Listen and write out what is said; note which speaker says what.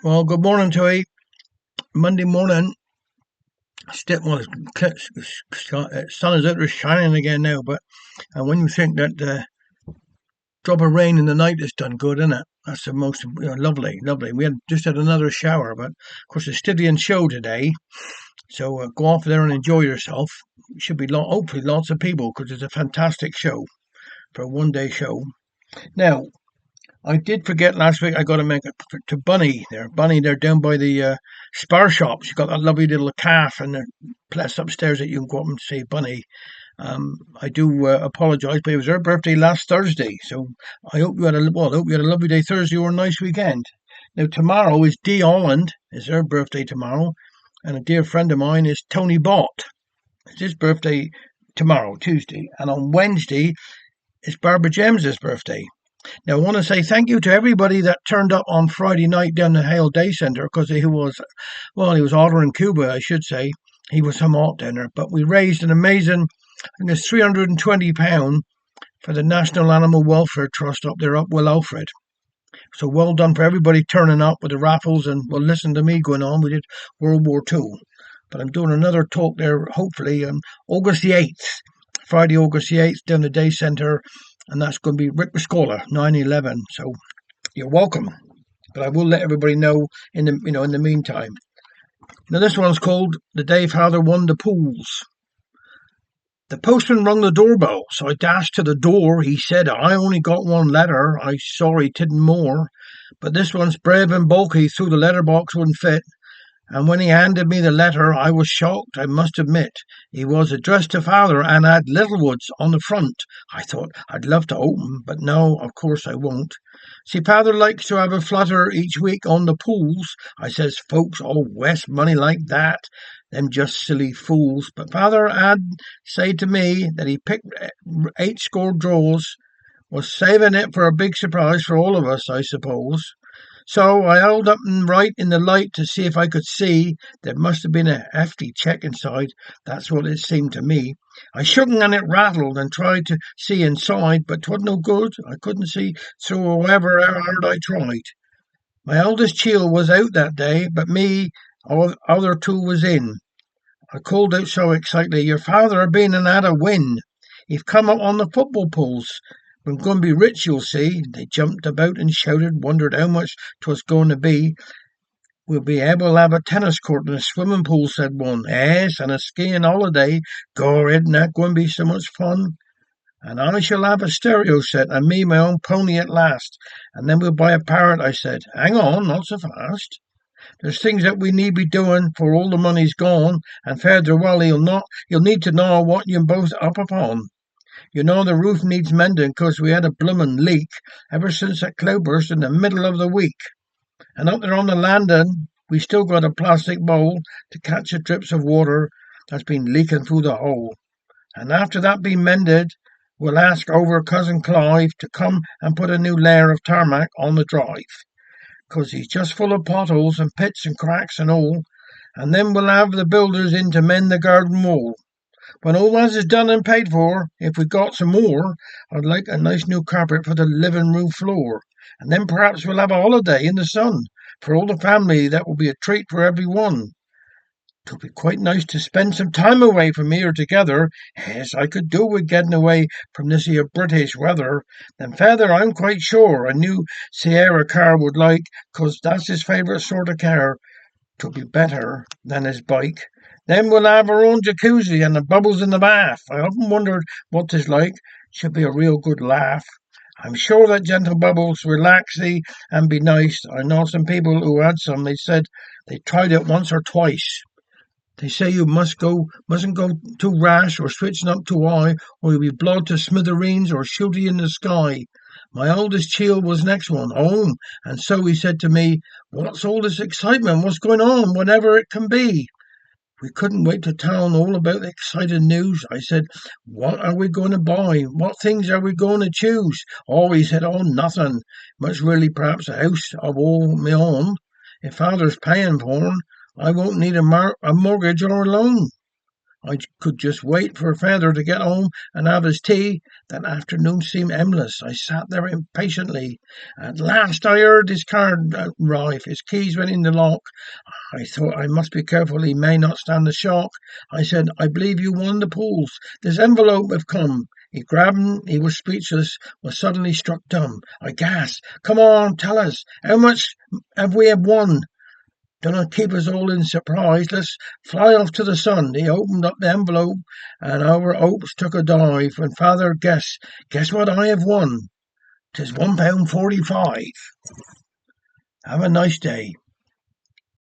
Speaker 1: Well, good morning to you. Monday morning. Still, well, sun is out there shining again now. But when you think that drop of rain in the night has done good, isn't it? That's the most lovely, lovely. We had another shower, but of course it's Styrian show today. So go off there and enjoy yourself. Should be hopefully lots of people because it's a fantastic show for a one-day show. Now, I did forget last week. I got to make it to Bunny there. Bunny, they're down by the spar shop. She's got that lovely little calf and a place upstairs that you can go up and see Bunny. I do apologise, but it was her birthday last Thursday, so I hope you had a lovely day Thursday or a nice weekend. Now tomorrow is Dee Holland. It's her birthday tomorrow, and a dear friend of mine is Tony Bott. It's his birthday tomorrow, Tuesday, and on Wednesday it's Barbara James's birthday. Now, I want to say thank you to everybody that turned up on Friday night down the Hale Day Centre because he was ordering Cuba, I should say. He was some hot dinner, but we raised an amazing, I think it's £320 for the National Animal Welfare Trust up there up Will Alfred. So well done for everybody turning up with the raffles and well, listen to me going on. We did World War II, but I'm doing another talk there hopefully on August the 8th, Friday, August the 8th, down the Day Centre, and that's going to be Rick Biscola, 9/11. So you're welcome. But I will let everybody know in the meantime. Now this one's called The Day Father Won the Pools. The postman rung the doorbell, so I dashed to the door. He said, I only got one letter. I sorry tidn't more. But this one's brave and bulky, through the letterbox wouldn't fit. And when he handed me the letter, I was shocked, I must admit. He was addressed to father and had Littlewoods on the front. I thought I'd love to open, but no, of course I won't. See, father likes to have a flutter each week on the pools. I says, folks all west money like that, them just silly fools. But father had said to me that he picked 8 score draws, was saving it for a big surprise for all of us, I suppose. So I held up and right in the light to see if I could see. There must have been a hefty check inside. That's what it seemed to me. I shook and it rattled and tried to see inside, but 'twas no good. I couldn't see through however hard I tried. My eldest child was out that day, but me, our other two was in. I called out so excitedly, your father been and had a win. He've come up on the football pools. We're going to be rich, you'll see. They jumped about and shouted, wondered how much 'twas going to be. We'll be able to have a tennis court and a swimming pool, said one. Yes, and a skiing holiday. Gor, isn't that going to be so much fun? And I shall have a stereo set, and me my own pony at last. And then we'll buy a parrot, I said. Hang on, not so fast. There's things that we need be doing, for all the money's gone, and further well you'll need to know what you're both up upon. You know the roof needs mending 'cause we had a bloomin' leak ever since that cloudburst in the middle of the week. And up there on the landing, we still got a plastic bowl to catch the drips of water that's been leaking through the hole. And after that been mended, we'll ask over cousin Clive to come and put a new layer of tarmac on the drive, 'cause he's just full of potholes and pits and cracks and all. And then we'll have the builders in to mend the garden wall. When all that is done and paid for, if we got some more, I'd like a nice new carpet for the living room floor. And then perhaps we'll have a holiday in the sun for all the family. That will be a treat for every one. 'Twould be quite nice to spend some time away from here together. Yes, I could do with getting away from this here British weather. Then father, I'm quite sure, a new Sierra car would like, 'cause that's his favourite sort of car. 'Twould be better than his bike. Then we'll have our own jacuzzi and the bubbles in the bath. I often wondered what 'tis like. Should be a real good laugh. I'm sure that gentle bubbles relax thee and be nice. I know some people who had some. They said they tried it once or twice. They say you mustn't go too rash or switching up too high, or you'll be blowed to smithereens or shooty in the sky. My oldest child was next one home, and so he said to me, what's all this excitement? What's going on, whatever it can be? We couldn't wait to tell all about the exciting news. I said, what are we going to buy? What things are we going to choose? Oh, he said, oh, nothing. Much really perhaps a house of all my own. If father's paying for it, I won't need a mortgage or a loan. I could just wait for Father to get home and have his tea. That afternoon seemed endless. I sat there impatiently. At last I heard his card arrive. His keys went in the lock. I thought I must be careful he may not stand the shock. I said, I believe you won the pools. This envelope have come. He grabbed him. He was speechless, was suddenly struck dumb. I gasped. Come on, tell us. How much have we won? Don't keep us all in surprise. Let's fly off to the sun. He opened up the envelope, and our hopes took a dive. When Father guess what I have won? 'Tis £1.45. Have a nice day.